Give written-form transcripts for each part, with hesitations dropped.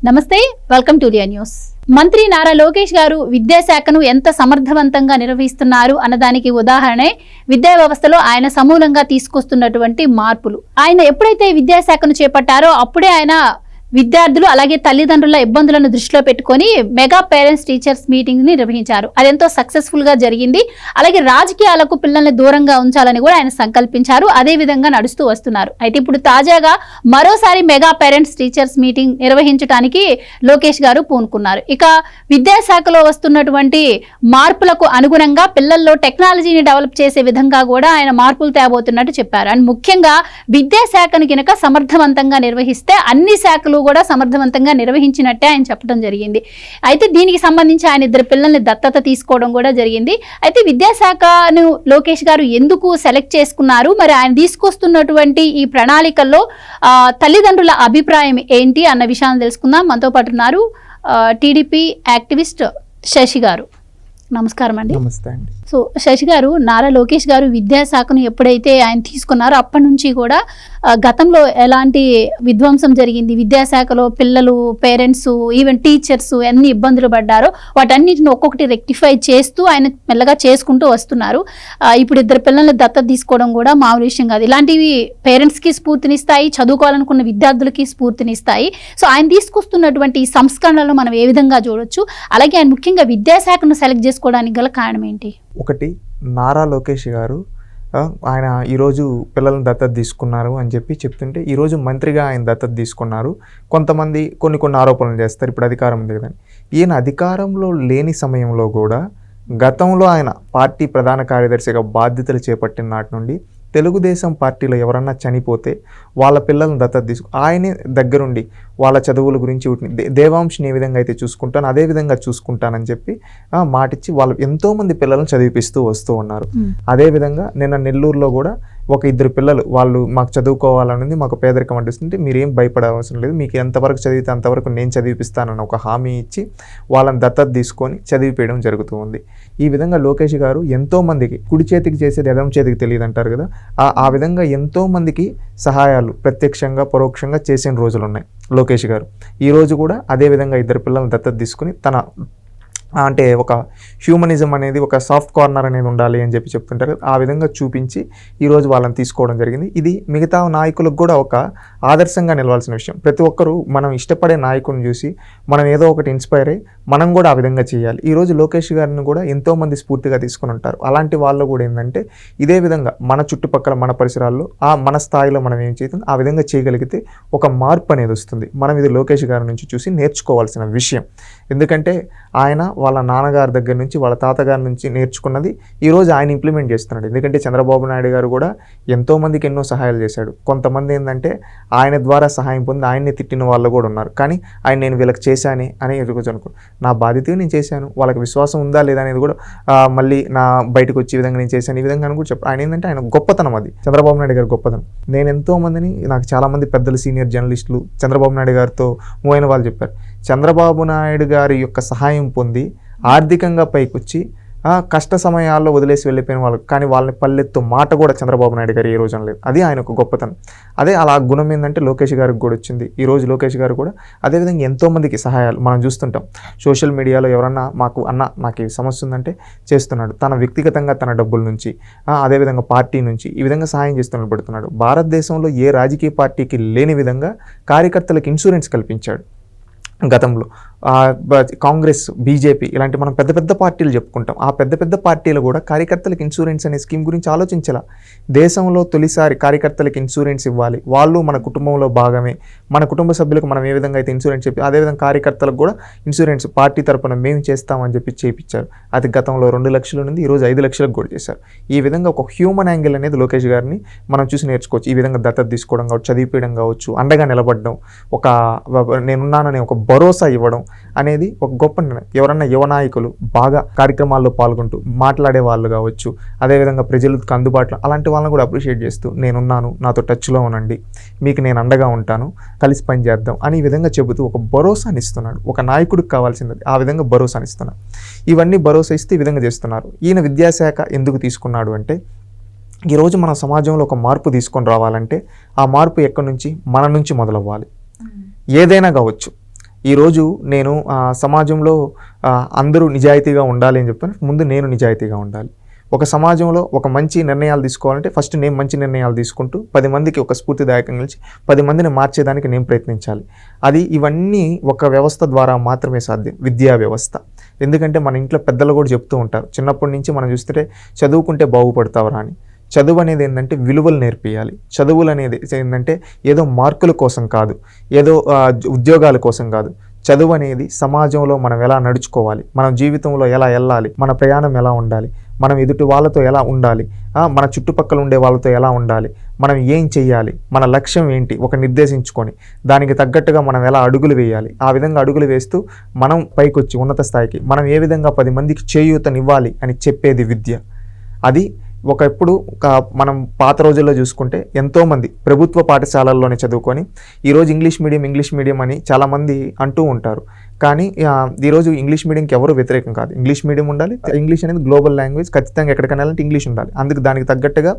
నమస్తే, welcome to Liya news. మంత్రి నారా లోకేష్ గారు విద్యాశాఖను ఎంత సమర్థవంతంగా నిర్వహిస్తున్నారు అన్నదానికి ఉదాహరణే విద్యా వ్యవస్థలో ఆయన సమూలంగా తీసుకొస్తున్నటువంటి మార్పులు. ఆయన ఎప్పుడైతే విద్యాశాఖను చేపట్టారో అప్పుడే ఆయన విద్యార్థులు అలాగే తల్లిదండ్రుల ఇబ్బందులను దృష్టిలో పెట్టుకొని మెగా పేరెంట్స్ టీచర్స్ మీటింగ్ ని నిర్వహించారు. అదెంతో సక్సెస్ఫుల్ గా జరిగింది. అలాగే రాజకీయాలకు పిల్లల్ని దూరంగా ఉంచాలని కూడా ఆయన సంకల్పించారు. అదే విధంగా నడుస్తూ వస్తున్నారు. అయితే ఇప్పుడు తాజాగా మరోసారి మెగా పేరెంట్స్ టీచర్స్ మీటింగ్ నిర్వహించడానికి లోకేష్ గారు పూనుకున్నారు. ఇక విద్యాశాఖలో వస్తున్నటువంటి మార్పులకు అనుగుణంగా పిల్లల్లో టెక్నాలజీని డెవలప్ చేసే విధంగా కూడా ఆయన మార్పులు తేబోతున్నట్టు చెప్పారు. అండ్ ముఖ్యంగా విద్యాశాఖను గినక సమర్థవంతంగా నిర్వహిస్తే అన్ని శాఖలు కూడా సమర్థవంతంగా నిర్వహించినట్టే ఆయన చెప్పడం జరిగింది. అయితే దీనికి సంబంధించి ఆయన ఇద్దరు పిల్లల్ని దత్తత తీసుకోవడం కూడా జరిగింది. అయితే విద్యాశాఖను లోకేష్ గారు ఎందుకు సెలెక్ట్ చేసుకున్నారు, మరి ఆయన తీసుకొస్తున్నటువంటి ఈ ప్రణాళికల్లో తల్లిదండ్రుల అభిప్రాయం ఏంటి అన్న విషయాన్ని తెలుసుకుందాం. మనతో పాటు ఉన్నారు టీడీపీ యాక్టివిస్ట్ శశి గారు. నమస్కారం అండి. నమస్తే అండి. సో శశి గారు, నారా లోకేష్ గారు విద్యాశాఖను ఎప్పుడైతే ఆయన తీసుకున్నారో అప్పటి నుంచి కూడా గతంలో ఎలాంటి విధ్వంసం జరిగింది, విద్యాశాఖలో పిల్లలు, పేరెంట్స్, ఈవెన్ టీచర్స్ ఎన్ని ఇబ్బందులు పడ్డారో వాటన్నిటిని ఒక్కొక్కటి రెక్టిఫై చేస్తూ ఆయన మెల్లగా చేసుకుంటూ వస్తున్నారు. ఇప్పుడు ఇద్దరు పిల్లల్ని దత్తత తీసుకోవడం కూడా మామూలు విషయం కాదు. ఇలాంటివి పేరెంట్స్కి స్ఫూర్తినిస్తాయి, చదువుకోవాలనుకున్న విద్యార్థులకి స్ఫూర్తినిస్తాయి. సో ఆయన తీసుకొస్తున్నటువంటి ఈ సంస్కరణలను మనం ఏ విధంగా చూడొచ్చు, అలాగే ఆయన ముఖ్యంగా విద్యాశాఖను సెలెక్ట్ చేసుకోవడానికి గల కారణం ఏంటి? ఒకటి, నారా లోకేష్ గారు ఆయన ఈరోజు పిల్లలను దత్తత తీసుకున్నారు అని చెప్తుంటే ఈరోజు మంత్రిగా ఆయన దత్తత తీసుకున్నారు. కొంతమంది కొన్ని ఆరోపణలు చేస్తారు, ఇప్పుడు అధికారం ఉంది కదండి. ఈయన అధికారంలో లేని సమయంలో కూడా గతంలో ఆయన పార్టీ ప్రధాన కార్యదర్శిగా బాధ్యతలు చేపట్టిన నాటి నుండి తెలుగుదేశం పార్టీలో ఎవరన్నా చనిపోతే వాళ్ళ పిల్లలను దత్తత ఆయనే దగ్గరుండి వాళ్ళ చదువుల గురించి దేవాంశని ఏ విధంగా అయితే చూసుకుంటాను అదే విధంగా చూసుకుంటానని చెప్పి మాటిచ్చి వాళ్ళు ఎంతోమంది పిల్లలను చదివిపిస్తూ వస్తూ ఉన్నారు. అదేవిధంగా నిన్న నెల్లూరులో కూడా ఒక ఇద్దరు పిల్లలు వాళ్ళు మాకు చదువుకోవాలనేది, మాకు పేదరికం అడ్డిస్తుంటే మీరేం భయపడవలసిన లేదు, మీకు ఎంతవరకు చదివితే అంతవరకు నేను చదివిపిస్తానని ఒక హామీ ఇచ్చి వాళ్ళని దత్తత తీసుకొని చదివిపేయడం జరుగుతూ ఉంది. ఈ విధంగా లోకేష్ గారు ఎంతోమందికి కుడి చేతికి చేసేది ఎడమ చేతికి తెలియదు అంటారు కదా, ఆ విధంగా ఎంతోమందికి సహాయాలు ప్రత్యక్షంగా పరోక్షంగా చేసిన రోజులు ఉన్నాయి లోకేష్ గారు. ఈరోజు కూడా అదేవిధంగా ఇద్దరు పిల్లలను దత్తత తీసుకుని తన అంటే ఒక హ్యూమనిజం అనేది, ఒక సాఫ్ట్ కార్నర్ అనేది ఉండాలి అని చెప్తుంటారు. ఆ విధంగా చూపించి ఈరోజు వాళ్ళని తీసుకోవడం జరిగింది. ఇది మిగతా నాయకులకు కూడా ఒక ఆదర్శంగా నిలవాల్సిన విషయం. ప్రతి ఒక్కరూ మనం ఇష్టపడే నాయకుడిని చూసి మనం ఏదో ఒకటి ఇన్స్పైర్ అయ్యి మనం కూడా ఆ విధంగా చేయాలి. ఈరోజు లోకేష్ గారిని కూడా ఎంతోమంది స్ఫూర్తిగా తీసుకుని ఉంటారు. అలాంటి వాళ్ళు కూడా ఏంటంటే ఇదే విధంగా మన చుట్టుపక్కల మన పరిసరాల్లో మన స్థాయిలో మనం ఏం చేయాలి ఆ విధంగా చేయగలిగితే ఒక మార్పు అనేది వస్తుంది. మనం ఇది లోకేష్ గారి నుంచి చూసి నేర్చుకోవాల్సిన విషయం. ఎందుకంటే ఆయన వాళ్ళ నాన్నగారి దగ్గర నుంచి వాళ్ళ తాతగారి నుంచి నేర్చుకున్నది ఈరోజు ఆయన ఇంప్లిమెంట్ చేస్తున్నాడు. ఎందుకంటే చంద్రబాబు నాయుడు గారు కూడా ఎంతోమందికి ఎన్నో సహాయాలు చేశాడు. కొంతమంది ఏంటంటే ఆయన ద్వారా సహాయం పొంది ఆయన్ని తిట్టిన వాళ్ళు కూడా ఉన్నారు. కానీ ఆయన నేను వీళ్ళకి చేశానే అని ఎదుగుచు అనుకో, నా బాధ్యతగా నేను చేశాను, వాళ్ళకి విశ్వాసం ఉందా లేదా అనేది కూడా మళ్ళీ నా బయటకు వచ్చే విధంగా నేను చేశాను, ఈ విధంగా అని కూడా చెప్పారు. ఆయన ఏంటంటే ఆయన గొప్పతనం, అది చంద్రబాబు నాయుడు గారి గొప్పతనం. నేను ఎంతోమందిని, నాకు చాలామంది పెద్దలు సీనియర్ జర్నలిస్టులు చంద్రబాబు నాయుడు గారితో మూవ్ అయిన వాళ్ళు చెప్పారు, చంద్రబాబు నాయుడు గారి యొక్క సహాయం పొంది ఆర్థికంగా పైకొచ్చి కష్ట సమయాల్లో వదిలేసి వెళ్ళిపోయిన వాళ్ళు, కానీ వాళ్ళని పల్లెత్తు మాట కూడా చంద్రబాబు నాయుడు గారు ఏ రోజు లేదు. అది ఆయన ఒక గొప్పతనం. అదే అలా గుణం ఏంటంటే లోకేష్ గారికి కూడా వచ్చింది. ఈరోజు లోకేష్ గారు కూడా అదేవిధంగా ఎంతోమందికి సహాయాలు మనం చూస్తుంటాం. సోషల్ మీడియాలో ఎవరన్నా నాకు ఈ సమస్య ఉందంటే చేస్తున్నాడు. తన వ్యక్తిగతంగా తన డబ్బుల నుంచి, అదేవిధంగా పార్టీ నుంచి ఈ విధంగా సహాయం చేస్తూ పెడుతున్నాడు. భారతదేశంలో ఏ రాజకీయ పార్టీకి లేని విధంగా కార్యకర్తలకు ఇన్సూరెన్స్ కల్పించాడు. గతంలో కాంగ్రెస్, బీజేపీ ఇలాంటి మనం పెద్ద పెద్ద పార్టీలు చెప్పుకుంటాం. ఆ పెద్ద పెద్ద పార్టీలు కూడా కార్యకర్తలకు ఇన్సూరెన్స్ అనే స్కీమ్ గురించి ఆలోచించాల. దేశంలో తొలిసారి కార్యకర్తలకు ఇన్సూరెన్స్ ఇవ్వాలి, వాళ్ళు మన కుటుంబంలో భాగమే, మన కుటుంబ సభ్యులకు మనం ఏ విధంగా అయితే ఇన్సూరెన్స్ చెప్పి అదేవిధంగా కార్యకర్తలకు కూడా ఇన్సూరెన్స్ పార్టీ తరపున మేము చేస్తామని చెప్పి చేయించారు. అది గతంలో 2 లక్షల నుండి ఈరోజు 5 లక్షలకు కూడా చేశారు. ఈ విధంగా ఒక హ్యూమన్ యాంగిల్ అనేది లోకేష్ గారిని మనం చూసి నేర్చుకోవచ్చు. ఈ విధంగా దత్తత తీసుకోవడం కావచ్చు, చదివిపోయడం కావచ్చు, అండగా నిలబడడం, ఒక నేనున్నానని ఒక భరోసా ఇవ్వడం అనేది ఒక గొప్ప నిర్ణయం. ఎవరన్నా యువ నాయకులు బాగా కార్యక్రమాల్లో పాల్గొంటూ మాట్లాడే వాళ్ళు కావచ్చు, అదేవిధంగా ప్రజలకు అందుబాటులో అలాంటి వాళ్ళని కూడా అప్రిషియేట్ చేస్తూ నేనున్నాను, నాతో టచ్లో ఉండండి, మీకు నేను అండగా ఉంటాను, కలిసి పని చేద్దాం అని ఈ విధంగా చెబుతూ ఒక భరోసాని ఇస్తున్నాడు. ఒక నాయకుడికి కావాల్సింది ఆ విధంగా భరోసాని ఇస్తున్నాడు. ఇవన్నీ భరోసా ఇస్తే ఈ విధంగా చేస్తున్నారు. ఈయన విద్యాశాఖ ఎందుకు తీసుకున్నాడు అంటే ఈరోజు మన సమాజంలో ఒక మార్పు తీసుకొని రావాలంటే ఆ మార్పు ఎక్కడి నుంచి, మన నుంచి మొదలవ్వాలి. ఏదైనా కావచ్చు. ఈరోజు నేను సమాజంలో అందరూ నిజాయితీగా ఉండాలి అని చెప్తాను. ముందు నేను నిజాయితీగా ఉండాలి. ఒక సమాజంలో ఒక మంచి నిర్ణయాలు తీసుకోవాలంటే ఫస్ట్ నేను మంచి నిర్ణయాలు తీసుకుంటూ 10 మందికి ఒక స్ఫూర్తిదాయకంగా నిలిచి 10 మందిని మార్చేదానికి నేను ప్రయత్నించాలి. ఇవన్నీ ఒక వ్యవస్థ ద్వారా మాత్రమే సాధ్యం, విద్యా వ్యవస్థ. ఎందుకంటే మన ఇంట్లో పెద్దలు కూడా చెప్తూ ఉంటారు, చిన్నప్పటి నుంచి మనం చూస్తుంటే చదువుకుంటే బాగుపడతావరా అని. చదువు అనేది ఏంటంటే విలువలు నేర్పియాలి. చదువులు అనేది ఏంటంటే ఏదో మార్కుల కోసం కాదు, ఏదో ఉద్యోగాల కోసం కాదు. చదువు అనేది సమాజంలో మనం ఎలా నడుచుకోవాలి, మన జీవితంలో ఎలా వెళ్ళాలి, మన ప్రయాణం ఎలా ఉండాలి, మనం ఎదుటి వాళ్ళతో ఎలా ఉండాలి, మన చుట్టుపక్కల ఉండే వాళ్ళతో ఎలా ఉండాలి, మనం ఏం చెయ్యాలి, మన లక్ష్యం ఏంటి ఒక నిర్దేశించుకొని దానికి తగ్గట్టుగా మనం ఎలా అడుగులు వేయాలి. ఆ విధంగా అడుగులు వేస్తూ మనం పైకి వచ్చి ఉన్నత స్థాయికి మనం ఏ విధంగా 10 మందికి చేయూతనివ్వాలి అని చెప్పేది విద్య. అది ఒకప్పుడు మనం పాత రోజుల్లో చూసుకుంటే ఎంతోమంది ప్రభుత్వ పాఠశాలల్లోనే చదువుకొని ఈరోజు ఇంగ్లీష్ మీడియం అని చాలామంది అంటూ ఉంటారు. కానీ ఈరోజు ఇంగ్లీష్ మీడియంకి ఎవరు వ్యతిరేకం కాదు. ఇంగ్లీష్ మీడియం ఉండాలి. ఇంగ్లీష్ అనేది గ్లోబల్ లాంగ్వేజ్, ఖచ్చితంగా ఎక్కడికైనా వెళ్ళాలంటే ఇంగ్లీష్ ఉండాలి. దానికి తగ్గట్టుగా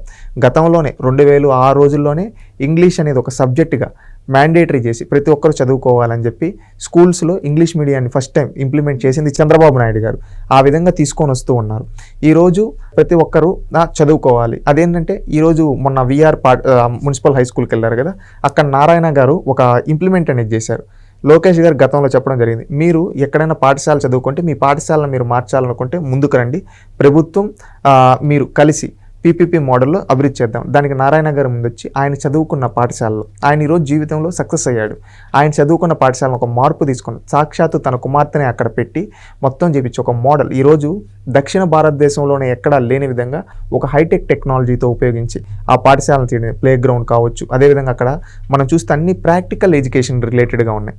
గతంలోనే 2000 ఆ రోజుల్లోనే ఇంగ్లీష్ అనేది ఒక సబ్జెక్టుగా మ్యాండేటరీ చేసి ప్రతి ఒక్కరు చదువుకోవాలని చెప్పి స్కూల్స్లో ఇంగ్లీష్ మీడియాన్ని ఫస్ట్ టైం ఇంప్లిమెంట్ చేసింది చంద్రబాబు నాయుడు గారు. ఆ విధంగా తీసుకొని వస్తూ ఉన్నారు. ఈరోజు ప్రతి ఒక్కరూ చదువుకోవాలి. అదేంటంటే ఈరోజు మొన్న విఆర్ మున్సిపల్ హై స్కూల్కి వెళ్ళారు కదా, అక్కడ నారాయణ గారు ఒక ఇంప్లిమెంట్ అనేది చేశారు. లోకేష్ గారు గతంలో చెప్పడం జరిగింది, మీరు ఎక్కడైనా పాఠశాల చదువుకుంటే మీ పాఠశాలను మీరు మార్చాలనుకుంటే ముందుకు రండి, ప్రభుత్వం మీరు కలిసి పీపీపీ మోడల్లో అభివృద్ధి చేద్దాం. దానికి నారాయణ గారు ముందొచ్చి ఆయన చదువుకున్న పాఠశాలలో ఆయన ఈరోజు జీవితంలో సక్సెస్ అయ్యాడు. ఆయన చదువుకున్న పాఠశాలను ఒక మార్పు తీసుకుని సాక్షాత్తు తన కుమార్తెని అక్కడ పెట్టి మొత్తం చేపించి ఒక మోడల్ ఈరోజు దక్షిణ భారతదేశంలోనే ఎక్కడా లేని విధంగా ఒక హైటెక్ టెక్నాలజీతో ఉపయోగించి ఆ పాఠశాలను తీయడం, ప్లే గ్రౌండ్ కావచ్చు. అదేవిధంగా అక్కడ మనం చూస్తే అన్ని ప్రాక్టికల్ ఎడ్యుకేషన్ రిలేటెడ్గా ఉన్నాయి.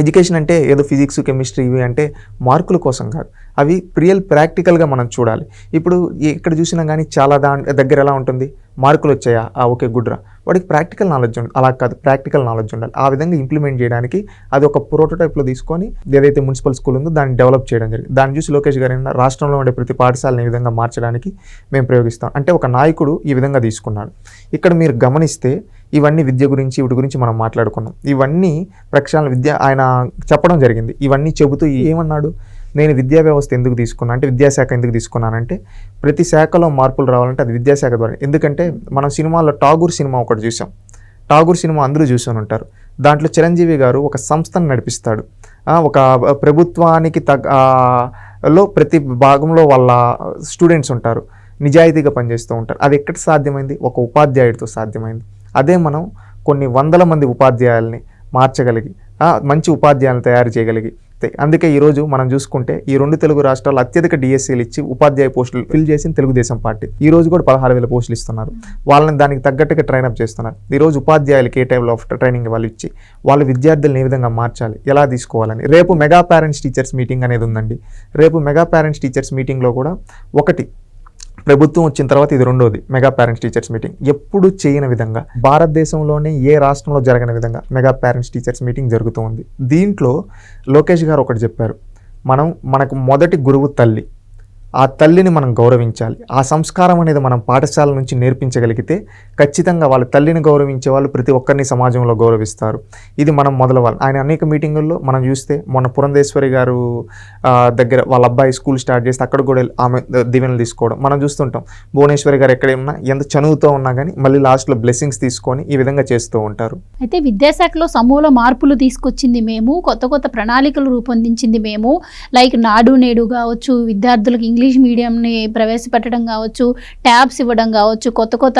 ఎడ్యుకేషన్ అంటే ఏదో ఫిజిక్స్ కెమిస్ట్రీ ఇవి అంటే మార్కుల కోసం కాదు, అవి రియల్ ప్రాక్టికల్గా మనం చూడాలి. ఇప్పుడు ఎక్కడ చూసినా కానీ చాలా దగ్గర ఎలా ఉంటుంది, మార్కులు వచ్చాయా ఓకే గుడ్ రా, వాడికి ప్రాక్టికల్ నాలెడ్జ్ ఉండాలి. అలా కాదు, ప్రాక్టికల్ నాలెడ్జ్ ఉండాలి. ఆ విధంగా ఇంప్లిమెంట్ చేయడానికి అది ఒక ప్రోటోటైప్లో తీసుకొని ఏదైతే మున్సిపల్ స్కూల్ ఉందో దాన్ని డెవలప్ చేయడం జరిగింది. దాన్ని చూసి లోకేష్ గారు రాష్ట్రంలో ఉండే ప్రతి పాఠశాలని ఈ విధంగా మార్చడానికి మేము ప్రయోగిస్తాం. అంటే ఒక నాయకుడు ఈ విధంగా తీసుకున్నాడు. ఇక్కడ మీరు గమనిస్తే ఇవన్నీ విద్య గురించి వీటి గురించి మనం మాట్లాడుకున్నాం. ఇవన్నీ ప్రక్షాళన విద్య ఆయన చెప్పడం జరిగింది. ఇవన్నీ చెబుతూ ఏమన్నాడు, నేను విద్యా వ్యవస్థ ఎందుకు తీసుకున్నాను అంటే విద్యాశాఖ ఎందుకు తీసుకున్నానంటే ప్రతి శాఖలో మార్పులు రావాలంటే అది విద్యాశాఖ ద్వారా. ఎందుకంటే మనం సినిమాలో ఠాగూర్ సినిమా ఒకటి చూసాం. ఠాగూర్ సినిమా అందరూ చూసి ఉంటారు. దాంట్లో చిరంజీవి గారు ఒక సంస్థను నడిపిస్తాడు. ఒక ప్రభుత్వానికి లో ప్రతి భాగంలో వాళ్ళ స్టూడెంట్స్ ఉంటారు, నిజాయితీగా పనిచేస్తూ ఉంటారు. అది ఎక్కడ సాధ్యమైంది, ఒక ఉపాధ్యాయుడితో సాధ్యమైంది. అదే మనం కొన్ని వందల మంది ఉపాధ్యాయుల్ని మార్చగలిగి మంచి ఉపాధ్యాయులను తయారు చేయగలిగి, అందుకే ఈరోజు మనం చూసుకుంటే ఈ 2 తెలుగు రాష్ట్రాలు అత్యధిక డిఎస్సీలు ఇచ్చి ఉపాధ్యాయ పోస్టులు ఫిల్ చేసిన తెలుగుదేశం పార్టీ. ఈ రోజు కూడా 16,000 పోస్టులు ఇస్తున్నారు. వాళ్ళని దానికి తగ్గట్టుగా ట్రైనప్ చేస్తున్నారు. ఈరోజు ఉపాధ్యాయులకి ఏ టైప్లో ట్రైనింగ్ వాళ్ళు ఇచ్చి వాళ్ళ విద్యార్థులను ఏ విధంగా మార్చాలి, ఎలా తీసుకోవాలని. రేపు మెగా పేరెంట్స్ టీచర్స్ మీటింగ్ అనేది ఉందండి. రేపు మెగా పేరెంట్స్ టీచర్స్ మీటింగ్లో కూడా ఒకటి ప్రభుత్వం వచ్చిన తర్వాత ఇది రెండోది మెగా పేరెంట్స్ టీచర్స్ మీటింగ్. ఎప్పుడు చేయని విధంగా భారతదేశంలోనే ఏ రాష్ట్రంలో జరగని విధంగా మెగా పేరెంట్స్ టీచర్స్ మీటింగ్ జరుగుతూ ఉంది. దీంట్లో లోకేష్ గారు ఒకటి చెప్పారు, మనకు మొదటి గురువు తల్లి. ఆ తల్లిని మనం గౌరవించాలి. ఆ సంస్కారం అనేది మనం పాఠశాల నుంచి నేర్పించగలిగితే ఖచ్చితంగా వాళ్ళ తల్లిని గౌరవించే వాళ్ళు ప్రతి ఒక్కరిని సమాజంలో గౌరవిస్తారు. ఇది మనం మొదలవాలి. ఆయన అనేక మీటింగుల్లో మనం చూస్తే మొన్న పురంధేశ్వరి గారు దగ్గర వాళ్ళ అబ్బాయి స్కూల్ స్టార్ట్ చేస్తే అక్కడ కూడా ఆమె దీవెనలు తీసుకోవడం మనం చూస్తుంటాం. భువనేశ్వరి గారు ఎక్కడేమన్నా ఎంత చదువుతూ ఉన్నా కానీ మళ్ళీ లాస్ట్లో బ్లెస్సింగ్స్ తీసుకొని ఈ విధంగా చేస్తూ ఉంటారు. అయితే విద్యాశాఖలో సమూల మార్పులు తీసుకొచ్చింది మేము, కొత్త కొత్త ప్రణాళికలు రూపొందించింది మేము. లైక్ నాడు నేడు కావచ్చు, విద్యార్థులకు ఇంగ్లీష్ మీడియంని ప్రవేశపెట్టడం కావచ్చు, ట్యాబ్స్ ఇవ్వడం కావచ్చు, కొత్త కొత్త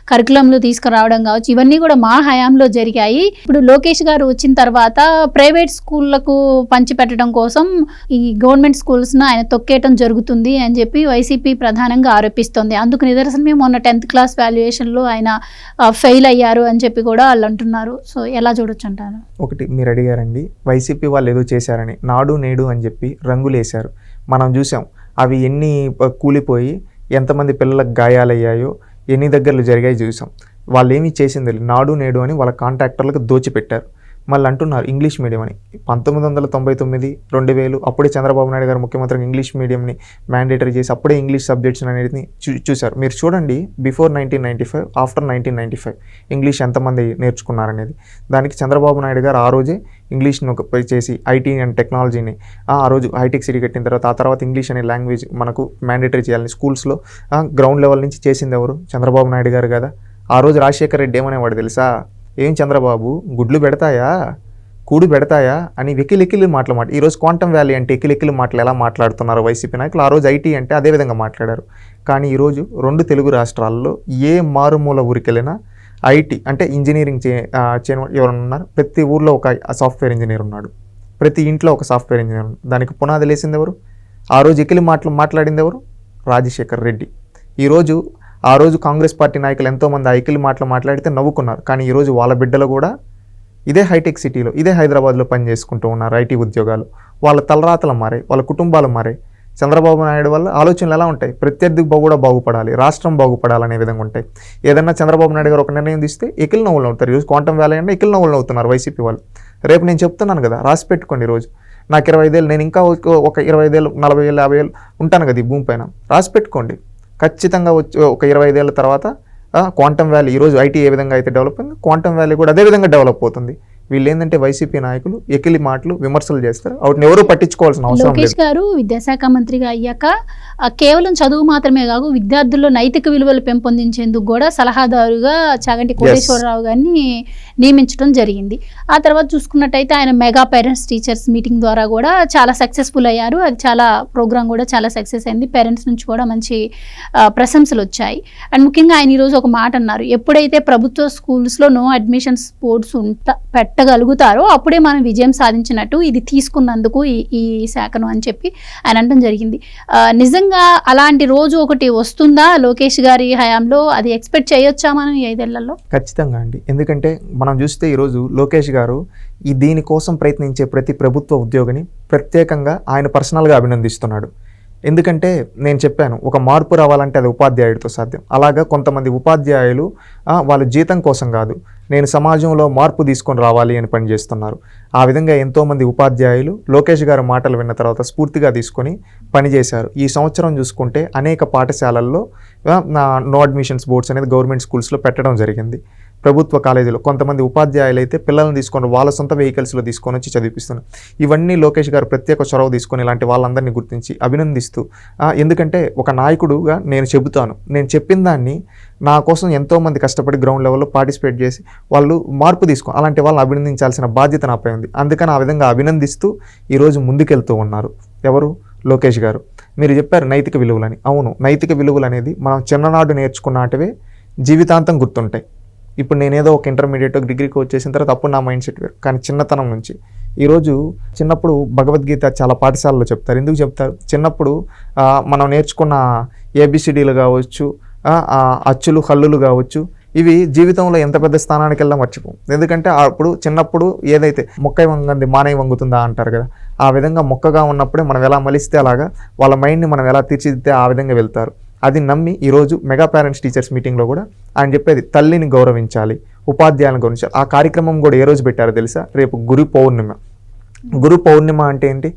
కరికులంలు తీసుకురావడం కావచ్చు, ఇవన్నీ కూడా మా హయాంలో జరిగాయి. ఇప్పుడు లోకేష్ గారు వచ్చిన తర్వాత ప్రైవేట్ స్కూళ్లకు పంచిపెట్టడం కోసం ఈ గవర్నమెంట్ స్కూల్స్ను ఆయన తొక్కేయటం జరుగుతుంది అని చెప్పి వైసీపీ ప్రధానంగా ఆరోపిస్తోంది. అందుకు నిదర్శనమే మొన్న 10th క్లాస్ వాల్యుయేషన్లో ఆయన ఫెయిల్ అయ్యారు అని చెప్పి కూడా వాళ్ళు అంటున్నారు. సో ఎలా చూడొచ్చు అంటారు? ఒకటి మీరు అడిగారండి, వైసీపీ వాళ్ళు ఏదో చేశారని నాడు నేడు అని చెప్పి రంగులేశారు. మనం చూసాం అవి ఎన్ని కూలిపోయి ఎంతమంది పిల్లలకు గాయాలయ్యాయో ఎన్ని దగ్గరలు జరిగాయి చూసాం. వాళ్ళు ఏమీ చేసింది నాడు నేడు అని వాళ్ళ కాంట్రాక్టర్లకు దోచిపెట్టారు. మళ్ళీ అంటున్నారు ఇంగ్లీష్ మీడియం అని. 1999, 2000 అప్పుడే చంద్రబాబు నాయుడు గారు ముఖ్యమంత్రిగా ఇంగ్లీష్ మీడియంని మ్యాండేటరీ చేసి అప్పుడే ఇంగ్లీష్ సబ్జెక్ట్స్ అనేది చూశారు. మీరు చూడండి బిఫోర్ 1995, ఆఫ్టర్ 1995 ఇంగ్లీష్ ఎంతమంది నేర్చుకున్నారనేది. దానికి చంద్రబాబు నాయుడు గారు ఆ రోజే ఇంగ్లీష్ను చేసి ఐటీ అండ్ టెక్నాలజీని ఆ రోజు హైటెక్ సిటీ కట్టిన తర్వాత ఆ తర్వాత ఇంగ్లీష్ అనే లాంగ్వేజ్ మనకు మ్యాండేటరీ చేయాలని స్కూల్స్లో గ్రౌండ్ లెవెల్ నుంచి చేసింది ఎవరు? చంద్రబాబు నాయుడు గారు కదా. ఆ రోజు రాజశేఖర్ రెడ్డి ఏమనేవాడు తెలుసా? ఏం చంద్రబాబు గుడ్లు పెడతాయా, కూడు పెడతాయా అని వెకిలికిలి మాటలు ఈరోజు క్వాంటమ్ వ్యాలీ అంటే ఎకిలికిలి మాటలు ఎలా మాట్లాడుతున్నారు వైసీపీ నాయకులు, ఆ రోజు ఐటీ అంటే అదే విధంగా మాట్లాడారు. కానీ ఈరోజు 2 తెలుగు రాష్ట్రాల్లో ఏ మారుమూల ఊరికెళ్ళినా ఐటీ అంటే ఇంజనీరింగ్ ఎవరైనా ఉన్నారు? ప్రతి ఊర్లో ఒక సాఫ్ట్వేర్ ఇంజనీర్ ఉన్నాడు, ప్రతి ఇంట్లో ఒక సాఫ్ట్వేర్ ఇంజనీర్ ఉన్నాడు. దానికి పునాది లేసింది ఎవరు? ఆ రోజు ఎకిలి మాటలు మాట్లాడింది ఎవరు? రాజశేఖర్ రెడ్డి. ఆ రోజు కాంగ్రెస్ పార్టీ నాయకులు ఎంతోమంది ఆ ఎకిలి మాటలు మాట్లాడితే నవ్వుకున్నారు. కానీ ఈరోజు వాళ్ళ బిడ్డలు కూడా ఇదే హైటెక్ సిటీలో, ఇదే హైదరాబాద్లో పనిచేసుకుంటూ ఉన్నారు ఐటీ ఉద్యోగాలు. వాళ్ళ తలరాతలు మారాయి, వాళ్ళ కుటుంబాలు మారాయి. చంద్రబాబు నాయుడు వల్ల ఆలోచనలు ఎలా ఉంటాయి? ప్రత్యర్థి కూడా బాగుపడాలి, రాష్ట్రం బాగుపడాలనే విధంగా ఉంటాయి. ఏదన్నా చంద్రబాబు నాయుడు గారు ఒక నిర్ణయం తీస్తే ఎకిలి నవ్వులు అవుతారు. ఈరోజు క్వాంటమ్ వ్యాలీ అంటే ఎకిలి నవ్వులు అవుతున్నారు వైసీపీ వాళ్ళు. రేపు నేను చెప్తున్నాను కదా, రాసి పెట్టుకోండి. ఈరోజు నాకు 25 ఏళ్ళు, నేను ఇంకా ఒక 25 ఏళ్ళు, 40 ఏళ్ళు, 50 ఏళ్ళు ఉంటాను కదా ఈ భూమి పైన. రాసి పెట్టుకోండి. ఖచ్చితంగా వచ్చి ఒక 25 ఏళ్ళ తర్వాత క్వాంటమ్ వ్యాలీ ఈరోజు ఐటీ ఏ విధంగా అయితే డెవలప్ అయింది, క్వాంటమ్ వ్యాలీ కూడా అదే విధంగా డెవలప్ అవుతుంది. వీళ్ళు ఏంటంటే వైసీపీ నాయకులు ఎకిలి మాటలు విమర్శలు చేస్తారు, వాటిని ఎవరు పట్టించుకోవాల్సిన అవసరం లేదు. లోకేష్ గారు విద్యాశాఖ మంత్రిగా అయ్యాక కేవలం చదువు మాత్రమే కాదు, విద్యార్థుల్లో నైతిక విలువలు పెంపొందించేందుకు కూడా సలహాదారుగా చాగంటి కోటేశ్వరరావు గారిని నియమించడం జరిగింది. ఆ తర్వాత చూసుకున్నట్టయితే ఆయన మెగా పేరెంట్స్ టీచర్స్ మీటింగ్ ద్వారా కూడా చాలా సక్సెస్ఫుల్ అయ్యారు. అది చాలా ప్రోగ్రామ్ కూడా చాలా సక్సెస్ అయింది. పేరెంట్స్ నుంచి కూడా మంచి ప్రశంసలు వచ్చాయి. అండ్ ముఖ్యంగా ఆయన ఈరోజు ఒక మాట అన్నారు, ఎప్పుడైతే ప్రభుత్వ స్కూల్స్లో నో అడ్మిషన్ బోర్డ్స్ పెట్టగలుగుతారో అప్పుడే మనం విజయం సాధించినట్టు, ఇది తీసుకున్నందుకు ఈ శాఖను అని చెప్పి ఆయన అనడం జరిగింది. నిజంగా అలాంటి రోజు ఒకటి వస్తుందా లోకేష్ గారి హయాంలో? అది ఎక్స్పెక్ట్ చేయొచ్చా మనం ఈ 5 ఏళ్లలో? ఖచ్చితంగా అండి. ఎందుకంటే మనం చూస్తే ఈరోజు లోకేష్ గారు దీనికోసం ప్రయత్నించే ప్రతి ప్రభుత్వ ఉద్యోగిని ప్రత్యేకంగా ఆయన పర్సనల్గా అభినందిస్తున్నాడు. ఎందుకంటే నేను చెప్పాను, ఒక మార్పు రావాలంటే అది ఉపాధ్యాయుడితో సాధ్యం. అలాగా కొంతమంది ఉపాధ్యాయులు వాళ్ళ జీతం కోసం కాదు, నేను సమాజంలో మార్పు తీసుకొని రావాలి అని పనిచేస్తున్నారు. ఆ విధంగా ఎంతోమంది ఉపాధ్యాయులు లోకేష్ గారి మాటలు విన్న తర్వాత స్ఫూర్తిగా తీసుకొని పనిచేశారు. ఈ సంవత్సరం చూసుకుంటే అనేక పాఠశాలల్లో నో అడ్మిషన్స్ బోర్డ్స్ అనేది గవర్నమెంట్ స్కూల్స్లో పెట్టడం జరిగింది. ప్రభుత్వ కాలేజీలో కొంతమంది ఉపాధ్యాయులు అయితే పిల్లల్ని తీసుకొని వాళ్ళ సొంత వెహికల్స్లో తీసుకొని వచ్చి చదివిస్తున్నారు. ఇవన్నీ లోకేష్ గారు ప్రత్యేక చొరవ తీసుకొని ఇలాంటి వాళ్ళందరినీ గుర్తించి అభినందిస్తూ, ఎందుకంటే ఒక నాయకుడుగా నేను చెబుతాను, నేను చెప్పిన దాన్ని నా కోసం ఎంతోమంది కష్టపడి గ్రౌండ్ లెవెల్లో పార్టిసిపేట్ చేసి వాళ్ళు మార్పు తీసుకొని అలాంటి వాళ్ళని అభినందించాల్సిన బాధ్యత నాపై ఉంది. అందుకని ఆ విధంగా అభినందిస్తూ ఈరోజు ముందుకెళ్తూ ఉన్నారు. ఎవరు? లోకేష్ గారు. మీరు చెప్పారు నైతిక విలువలని. అవును, నైతిక విలువలు అనేది మనం చిన్ననాడు నేర్చుకున్నటివే జీవితాంతం గుర్తుంటాయి. ఇప్పుడు నేనేదో ఒక ఇంటర్మీడియట్ డిగ్రీకి వచ్చేసిన తర్వాత అప్పుడు నా మైండ్ సెట్ వేరు. కానీ చిన్నతనం నుంచి ఈరోజు చిన్నప్పుడు భగవద్గీత చాలా పాఠశాలలో చెప్తారు. ఎందుకు చెప్తారు? చిన్నప్పుడు మనం నేర్చుకున్న ఏబిసిడీలు కావచ్చు, అచ్చులు హల్లులు కావచ్చు, ఇవి జీవితంలో ఎంత పెద్ద స్థానానికి వెళ్ళా మర్చిపోం. ఎందుకంటే అప్పుడు చిన్నప్పుడు ఏదైతే మొక్క వంగంది మానవ వంగుతుందా అంటారు కదా, ఆ విధంగా మొక్కగా ఉన్నప్పుడే మనం ఎలా మలిస్తే అలాగా వాళ్ళ మైండ్ని మనం ఎలా తీర్చిదిద్దే ఆ విధంగా వెళ్తారు. అది నమ్మి ఈరోజు మెగా పేరెంట్స్ టీచర్స్ మీటింగ్లో కూడా ఆయన చెప్పేది తల్లిని గౌరవించాలి, ఉపాధ్యాయులను గౌరవించాలి. ఆ కార్యక్రమం కూడా ఏ రోజు పెట్టారో తెలుసా? రేపు గురు పౌర్ణిమ. గురు పౌర్ణిమ అంటే ఏంటి?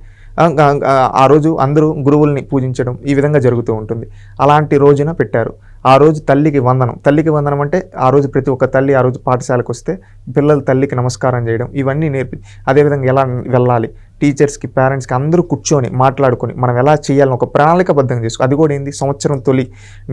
ఆ రోజు అందరూ గురువుల్ని పూజించడం ఈ విధంగా జరుగుతూ ఉంటుంది. అలాంటి రోజున పెట్టారు. ఆ రోజు తల్లికి వందనం. తల్లికి వందనం అంటే ఆ రోజు ప్రతి ఒక్క తల్లి ఆ రోజు పాఠశాలకు వస్తే పిల్లలు తల్లికి నమస్కారం చేయడం ఇవన్నీ నేర్పి, అదేవిధంగా ఎలా వెళ్ళాలి, టీచర్స్కి పేరెంట్స్కి అందరూ కూర్చొని మాట్లాడుకొని మనం ఎలా చేయాలని ఒక ప్రణాళికబద్ధంగా చేసుకో. అది కూడా ఏంది, సంవత్సరం తొలి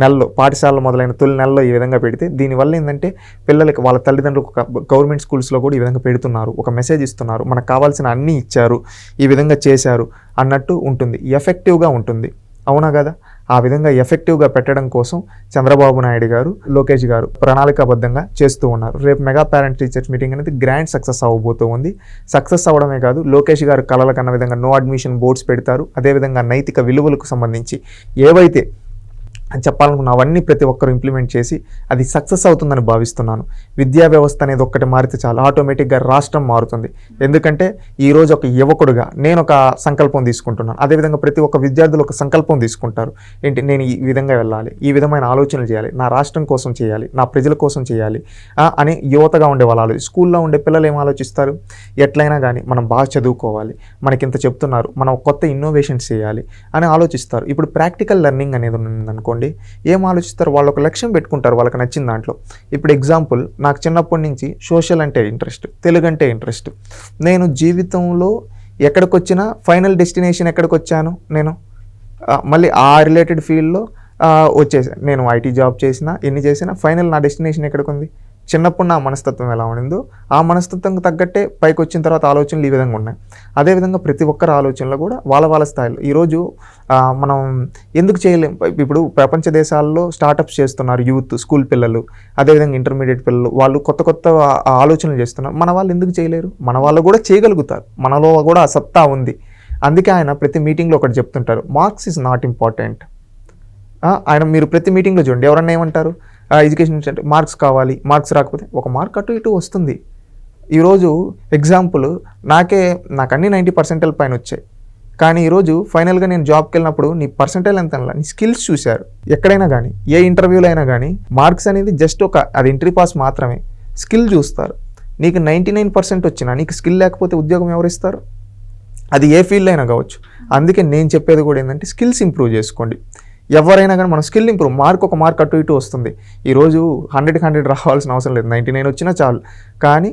నెలలో పాఠశాలలో మొదలైన తొలి నెలలో ఈ విధంగా పెడితే దీనివల్ల ఏంటంటే పిల్లలకి వాళ్ళ తల్లిదండ్రులకు గవర్నమెంట్ స్కూల్స్లో కూడా ఈ విధంగా పెడుతున్నారు, ఒక మెసేజ్ ఇస్తున్నారు, మనకు కావాల్సిన అన్నీ ఇచ్చారు, ఈ విధంగా చేశారు అన్నట్టు ఉంటుంది, ఎఫెక్టివ్గా ఉంటుంది. అవునా కదా? ఆ విధంగా ఎఫెక్టివ్గా పెట్టడం కోసం చంద్రబాబు నాయుడు గారు, లోకేష్ గారు ప్రణాళికాబద్ధంగా చేస్తూ ఉన్నారు. రేపు మెగా పేరెంట్ టీచర్స్ మీటింగ్ అనేది గ్రాండ్ సక్సెస్ అవ్వబోతూ ఉంది. సక్సెస్ అవ్వడమే కాదు, లోకేష్ గారు కలల కన్న విధంగా నో అడ్మిషన్ బోర్డ్స్ పెడతారు. అదేవిధంగా నైతిక విలువలకు సంబంధించి ఏవైతే అని చెప్పాలనుకున్న అవన్నీ ప్రతి ఒక్కరు ఇంప్లిమెంట్ చేసి అది సక్సెస్ అవుతుందని భావిస్తున్నాను. విద్యా వ్యవస్థ అనేది ఒక్కటి మారితే చాలు, ఆటోమేటిక్గా రాష్ట్రం మారుతుంది. ఎందుకంటే ఈరోజు ఒక యువకుడుగా నేను ఒక సంకల్పం తీసుకుంటున్నాను, అదేవిధంగా ప్రతి ఒక్క విద్యార్థులు ఒక సంకల్పం తీసుకుంటారు. ఏంటి, నేను ఈ విధంగా వెళ్ళాలి, ఈ విధమైన ఆలోచనలు చేయాలి, నా రాష్ట్రం కోసం చేయాలి, నా ప్రజల కోసం చేయాలి అని యువతగా ఉండే వాళ్ళు స్కూల్లో ఉండే పిల్లలు ఏం ఆలోచిస్తారు, ఎట్లయినా కానీ మనం బాగా చదువుకోవాలి, మనకింత చెప్తున్నారు, మనం కొత్త ఇన్నోవేషన్స్ చేయాలి అని ఆలోచిస్తారు. ఇప్పుడు ప్రాక్టికల్ లెర్నింగ్ అనేది ఉందనుకోండి, ఏం ఆలోచిస్తారు, వాళ్ళు ఒక లక్ష్యం పెట్టుకుంటారు వాళ్ళకి నచ్చిన దాంట్లో. ఇప్పుడు ఎగ్జాంపుల్, నాకు చిన్నప్పటి నుంచి సోషల్ అంటే ఇంట్రెస్ట్, తెలుగు అంటే ఇంట్రెస్ట్. నేను జీవితంలో ఎక్కడికి వచ్చినా ఫైనల్ డెస్టినేషన్ ఎక్కడికి వచ్చాను, నేను మళ్ళీ ఆ రిలేటెడ్ ఫీల్డ్లో వచ్చేసాను. నేను ఐటీ జాబ్ చేసినా ఎన్ని చేసినా ఫైనల్ నా డెస్టినేషన్ ఎక్కడికి ఉంది. చిన్నప్పుడు నా మనస్తత్వం ఎలా ఉండిందో ఆ మనస్తత్వంకి తగ్గట్టే పైకి వచ్చిన తర్వాత ఆలోచనలు ఈ విధంగా ఉన్నాయి. అదేవిధంగా ప్రతి ఒక్కరి ఆలోచనలు కూడా వాళ్ళ స్థాయిలో. ఈరోజు మనం ఎందుకు చేయలేం, ఇప్పుడు ప్రపంచ దేశాల్లో స్టార్టప్స్ చేస్తున్నారు యూత్, స్కూల్ పిల్లలు, అదేవిధంగా ఇంటర్మీడియట్ పిల్లలు, వాళ్ళు కొత్త ఆలోచనలు చేస్తున్నారు. మన వాళ్ళు ఎందుకు చేయలేరు, మన వాళ్ళు కూడా చేయగలుగుతారు, మనలో కూడా ఆ సత్తా ఉంది. అందుకే ఆయన ప్రతి మీటింగ్లో ఒకటి చెప్తుంటారు, మార్క్స్ ఈజ్ నాట్ ఇంపార్టెంట్. ఆయన మీరు ప్రతి మీటింగ్లో చూడండి, ఎవరన్నా ఏమంటారు, ఎడ్యుకేషన్ అంటే మార్క్స్ కావాలి, మార్క్స్ రాకపోతే ఒక మార్క్ అటు ఇటు వస్తుంది. ఈరోజు ఎగ్జాంపుల్, నాకు అన్ని 90% పైన వచ్చాయి, కానీ ఈరోజు ఫైనల్గా నేను జాబ్కి వెళ్ళినప్పుడు నీ పర్సెంటేజ్ ఎంత, నీ స్కిల్స్ చూశారు. ఎక్కడైనా కానీ ఏ ఇంటర్వ్యూలో అయినా కానీ మార్క్స్ అనేది జస్ట్ అది ఎంట్రీ పాస్ మాత్రమే, స్కిల్ చూస్తారు. నీకు 99% వచ్చినా నీకు స్కిల్ లేకపోతే ఉద్యోగం ఎవరిస్తారు, అది ఏ ఫీల్డ్ అయినా కావచ్చు. అందుకే నేను చెప్పేది కూడా ఏంటంటే స్కిల్స్ ఇంప్రూవ్ చేసుకోండి. ఎవరైనా కానీ మనం స్కిల్ ఇంప్రూవ్, ఒక మార్క్ అటు ఇటు వస్తుంది. ఈరోజు 100కి 100 రావాల్సిన అవసరం లేదు, 99 వచ్చినా చాలు. కానీ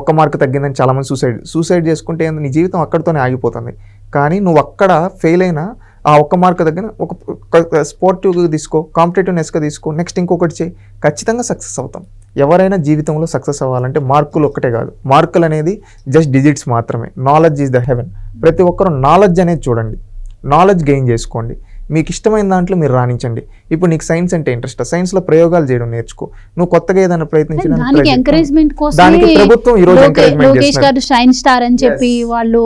ఒక్క మార్క్ తగ్గిందని చాలామంది సూసైడ్ చేసుకుంటే నీ జీవితం అక్కడితోనే ఆగిపోతుంది. కానీ నువ్వు అక్కడ ఫెయిల్ అయినా ఆ ఒక్క మార్క్ తగ్గిన ఒక స్పోర్టివ్గా తీసుకో, కాంపిటేటివ్నెస్గా తీసుకో, నెక్స్ట్ ఇంకొకటి చేయి, ఖచ్చితంగా సక్సెస్ అవుతాం. ఎవరైనా జీవితంలో సక్సెస్ అవ్వాలంటే మార్కులు ఒక్కటే కాదు, మార్కులు అనేది జస్ట్ డిజిట్స్ మాత్రమే. Knowledge is the heaven. ప్రతి ఒక్కరు నాలెడ్జ్ అనేది చూడండి, నాలెడ్జ్ గెయిన్ చేసుకోండి, మీకు ఇష్టమైన దాంట్లో మీరు రాణించండి. ఇప్పుడు నీకు సైన్స్ అంటే ఇంట్రెస్ట్, సైన్స్లో ప్రయోగాలు చేయడం నేర్చుకో. నువ్వు కొత్తగా ఏదైనా దానికి ఎంకరేజ్మెంట్ కోసం దానికి ప్రభుత్వం ఈ రోజు ఎంకరేజ్మెంట్ లోకేష్ గారు షైన్ స్టార్ అని చెప్పి వాళ్ళు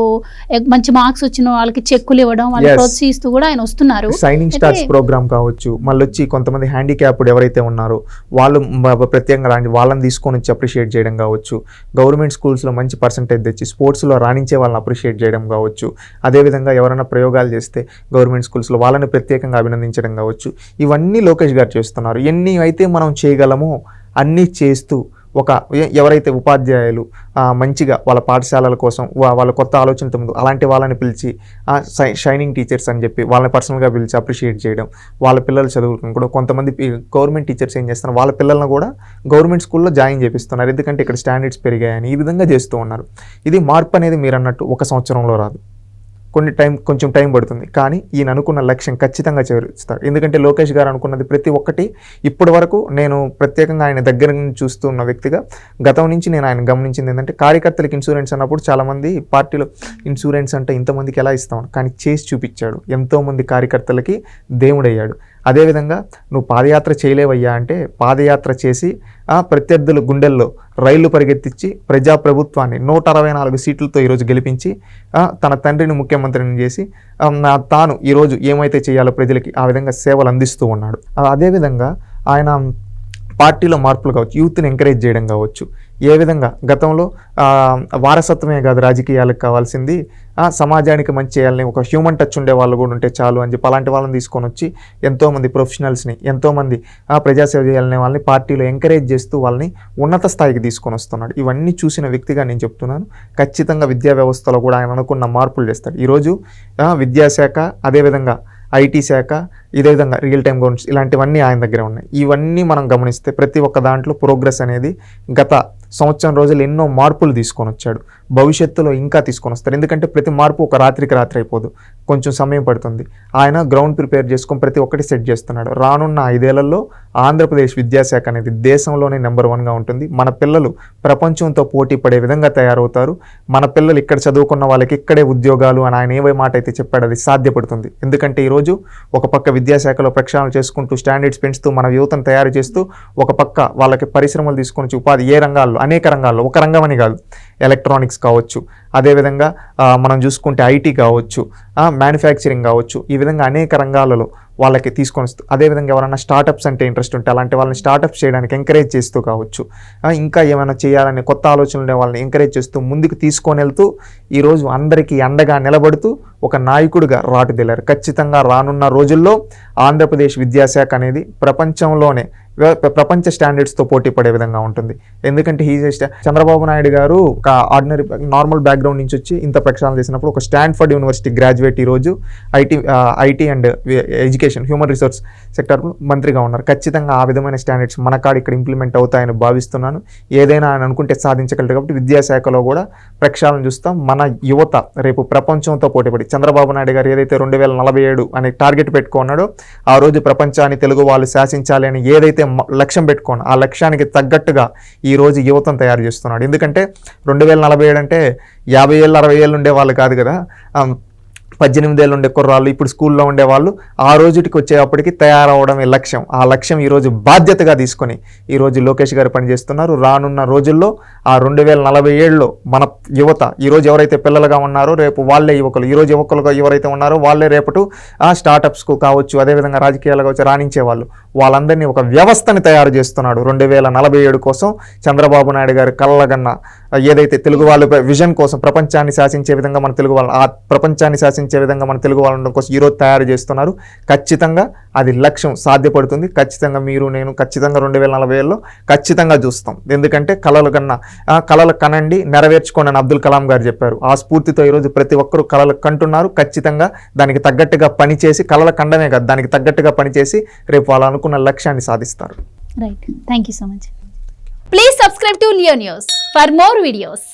మంచి మార్క్స్ వచ్చిన వాళ్ళకి చెక్కులు ఇవ్వడం, వాళ్ళు ప్రోత్సహిస్తూ కూడా ఆయన వస్తున్నారు. షైనింగ్ స్టార్స్ ప్రోగ్రామ్ కావచ్చు, మళ్ళీ వచ్చి కొంతమంది హ్యాండిక్యాప్డ్ ఎవరైతే ఉన్నారో వాళ్ళు ప్రత్యేకంగా వాళ్ళని తీసుకొని వచ్చి అప్రిషియేట్ చేయడం కావచ్చు, గవర్నమెంట్ స్కూల్స్లో మంచి పర్సంటేజ్ తెచ్చి స్పోర్ట్స్లో రాణించే వాళ్ళని అప్రిషియేట్ చేయడం కావచ్చు, అదేవిధంగా ఎవరైనా ప్రయోగాలు చేస్తే గవర్నమెంట్ స్కూల్స్లో వాళ్ళని ప్రత్యేకంగా అభినందించడం కావచ్చు. ఇవన్నీ లోకేష్ గారు చేస్తున్నారు. ఎన్ని అయితే మనం చేయగలమో అన్నీ చేస్తూ ఎవరైతే ఉపాధ్యాయులు మంచిగా వాళ్ళ పాఠశాలల కోసం వాళ్ళ కొత్త ఆలోచనతో ముందు అలాంటి వాళ్ళని పిలిచి షైనింగ్ టీచర్స్ అని చెప్పి వాళ్ళని పర్సనల్గా పిలిచి అప్రిషియేట్ చేయడం, వాళ్ళ పిల్లలు చదువుకుని కూడా కొంతమంది గవర్నమెంట్ టీచర్స్ ఏం చేస్తున్నారు, వాళ్ళ పిల్లలను కూడా గవర్నమెంట్ స్కూల్లో జాయిన్ చేపిస్తున్నారు, ఎందుకంటే ఇక్కడ స్టాండర్డ్స్ పెరిగాయని. ఈ విధంగా చేస్తూ ఉన్నారు. ఇది మార్పు అనేది మీరు అన్నట్టు ఒక సంవత్సరంలో రాదు, కొంచెం టైం పడుతుంది. కానీ ఈయన అనుకున్న లక్ష్యం ఖచ్చితంగా చేరుస్తారు. ఎందుకంటే లోకేష్ గారు అనుకున్నది ప్రతి ఒక్కటి ఇప్పటి వరకు నేను ప్రత్యేకంగా ఆయన దగ్గర నుంచి చూస్తున్న వ్యక్తిగా గతం నుంచి నేను ఆయన గమనించింది ఏంటంటే, కార్యకర్తలకు ఇన్సూరెన్స్ అన్నప్పుడు చాలామంది పార్టీలో ఇన్సూరెన్స్ అంటే ఇంతమందికి ఎలా ఇస్తాం, కానీ చేసి చూపించాడు, ఎంతోమంది కార్యకర్తలకి దేవుడయ్యాడు. అదేవిధంగా నువ్వు పాదయాత్ర చేయలేవయ్యా అంటే పాదయాత్ర చేసి ప్రత్యర్థుల గుండెల్లో రైళ్లు పరిగెత్తించి ప్రజాప్రభుత్వాన్ని 164 సీట్లతో ఈరోజు గెలిపించి తన తండ్రిని ముఖ్యమంత్రిని చేసి తాను ఈరోజు ఏమైతే చేయాలో ప్రజలకి ఆ విధంగా సేవలు అందిస్తూ ఉన్నాడు. అదేవిధంగా ఆయన పార్టీలో మార్పులు కావచ్చు, యూత్ని ఎంకరేజ్ చేయడం కావచ్చు, ఏ విధంగా గతంలో వారసత్వమే కాదు రాజకీయాలకు కావాల్సింది, సమాజానికి మంచి చేయాలని ఒక హ్యూమన్ టచ్ ఉండే వాళ్ళు కూడా ఉంటే చాలు అని చెప్పి అలాంటి వాళ్ళని తీసుకొని వచ్చి ఎంతోమంది ప్రొఫెషనల్స్ని, ఎంతోమంది ప్రజాసేవ చేయాలనే వాళ్ళని పార్టీలో ఎంకరేజ్ చేస్తూ వాళ్ళని ఉన్నత స్థాయికి తీసుకొని వస్తున్నాడు. ఇవన్నీ చూసిన వ్యక్తిగా నేను చెప్తున్నాను, ఖచ్చితంగా విద్యా వ్యవస్థలో కూడా ఆయన అనుకున్న మార్పులు చేస్తాడు. ఈరోజు విద్యాశాఖ, అదేవిధంగా ఐటీ శాఖ, ఇదే విధంగా రియల్ టైమ్ గవర్నెన్స్, ఇలాంటివన్నీ ఆయన దగ్గర ఉన్నాయి. ఇవన్నీ మనం గమనిస్తే ప్రతి ఒక్క దాంట్లో ప్రోగ్రెస్ అనేది గత సంవత్సరం రోజులు ఎన్నో మార్పులు తీసుకొని వచ్చాడు. భవిష్యత్తులో ఇంకా తీసుకొని వస్తారు. ఎందుకంటే ప్రతి మార్పు ఒక రాత్రికి రాత్రి అయిపోదు, కొంచెం సమయం పడుతుంది. ఆయన గ్రౌండ్ ప్రిపేర్ చేసుకొని ప్రతి ఒక్కటి సెట్ చేస్తున్నాడు. రానున్న 5 ఏళ్లలో ఆంధ్రప్రదేశ్ విద్యాశాఖ అనేది దేశంలోనే నెంబర్ 1గా ఉంటుంది. మన పిల్లలు ప్రపంచంతో పోటీ పడే విధంగా తయారవుతారు. మన పిల్లలు ఇక్కడ చదువుకున్న వాళ్ళకి ఇక్కడే ఉద్యోగాలు అని ఆయన ఏ మాట అయితే చెప్పాడు అది సాధ్యపడుతుంది. ఎందుకంటే ఈరోజు ఒక పక్క విద్యాశాఖలో ప్రక్షాళన చేసుకుంటూ స్టాండర్డ్స్ పెంచుతూ మన యువతను తయారు చేస్తూ ఒక పక్క వాళ్ళకి పరిశ్రమలు తీసుకొని ఉపాధి ఏ రంగాల్లో, అనేక రంగాల్లో, ఒక రంగం అని కాదు, ఎలక్ట్రానిక్స్ కావచ్చు, అదేవిధంగా మనం చూసుకుంటే ఐటీ కావచ్చు, మ్యానుఫ్యాక్చరింగ్ కావచ్చు, ఈ విధంగా అనేక రంగాలలో వాళ్ళకి తీసుకొని వస్తూ, అదేవిధంగా ఎవరైనా స్టార్టప్స్ అంటే ఇంట్రెస్ట్ ఉంటే అలాంటి వాళ్ళని స్టార్టప్స్ చేయడానికి ఎంకరేజ్ చేస్తూ కావచ్చు, ఇంకా ఏమైనా చేయాలని కొత్త ఆలోచనలు ఉండే వాళ్ళని ఎంకరేజ్ చేస్తూ ముందుకు తీసుకొని వెళ్తూ ఈరోజు అందరికీ అండగా నిలబడుతూ ఒక నాయకుడిగా రాటుదేలారు. ఖచ్చితంగా రానున్న రోజుల్లో ఆంధ్రప్రదేశ్ విద్యాశాఖ అనేది ప్రపంచ స్టాండర్డ్స్తో పోటీ పడే విధంగా ఉంటుంది. ఎందుకంటే చంద్రబాబు నాయుడు గారు ఒక ఆర్డినరీ నార్మల్ బ్యాక్గ్రౌండ్ నుంచి వచ్చి ఇంత ప్రక్షాళన చేసినప్పుడు ఒక స్టాన్ఫర్డ్ యూనివర్సిటీ గ్రాడ్యుయేట్ ఈరోజు IT and education human resource sector మంత్రిగా ఉన్నారు. ఖచ్చితంగా ఆ విధమైన స్టాండర్డ్స్ మన కాడ ఇక్కడ ఇంప్లిమెంట్ అవుతాయని భావిస్తున్నాను. ఏదైనా ఆయన అనుకుంటే సాధించగలరు కాబట్టి విద్యాశాఖలో కూడా ప్రక్షాళన చూస్తాం. మన యువత రేపు ప్రపంచంతో పోటీపడి చంద్రబాబు నాయుడు గారు ఏదైతే 2047 అనే టార్గెట్ పెట్టుకున్నాడో, ఆ రోజు ప్రపంచాన్ని తెలుగు వాళ్ళు శాసించాలి అని ఏదైతే లక్ష్యం పెట్టుకోండి, ఆ లక్ష్యానికి తగ్గట్టుగా ఈ రోజు యువతను తయారు చేస్తున్నాడు. ఎందుకంటే 2047 అంటే 50 ఏళ్ళు 60 ఏళ్ళు ఉండే వాళ్ళు కాదు కదా, 18 ఏళ్ళు ఉండే కుర్రాళ్ళు, ఇప్పుడు స్కూల్లో ఉండేవాళ్ళు ఆ రోజుకి వచ్చేటప్పటికి తయారవడమే లక్ష్యం. ఆ లక్ష్యం ఈరోజు బాధ్యతగా తీసుకొని ఈరోజు లోకేష్ గారు పనిచేస్తున్నారు. రానున్న రోజుల్లో ఆ 2047లో మన యువత ఈరోజు ఎవరైతే పిల్లలుగా ఉన్నారో రేపు వాళ్ళే యువకులు, ఈరోజు యువకులుగా ఎవరైతే ఉన్నారో వాళ్ళే రేపటి స్టార్టప్స్కు కావచ్చు, అదేవిధంగా రాజకీయాలు కావచ్చు రాణించే వాళ్ళు, వాళ్ళందరినీ ఒక వ్యవస్థని తయారు చేస్తున్నాడు. 2047 కోసం చంద్రబాబు నాయుడు గారు కళ్ళగన్న ఏదైతే తెలుగు వాళ్ళ విజన్ కోసం ప్రపంచాన్ని శాసించే విధంగా మన తెలుగు వాళ్ళు, ఆ ప్రపంచాన్ని శాసించే విధంగా మన తెలుగు వాళ్ళ కోసం ఈరోజు తయారు చేస్తున్నారు. ఖచ్చితంగా అది లక్ష్యం సాధ్యపడుతుంది. ఖచ్చితంగా మీరు నేను ఖచ్చితంగా 2047లో ఖచ్చితంగా చూస్తాం. ఎందుకంటే కళలు కనండి నెరవేర్చుకోండి అని అబ్దుల్ కలాం గారు చెప్పారు. ఆ స్ఫూర్తితో ఈరోజు ప్రతి ఒక్కరూ కళలు కంటున్నారు. ఖచ్చితంగా దానికి తగ్గట్టుగా పనిచేసి, కళలు కండమే కాదు దానికి తగ్గట్టుగా పనిచేసి రేపు వాళ్ళు అనుకున్న లక్ష్యాన్ని సాధిస్తారు. Right, thank you so much. Please subscribe to Leo news for more videos.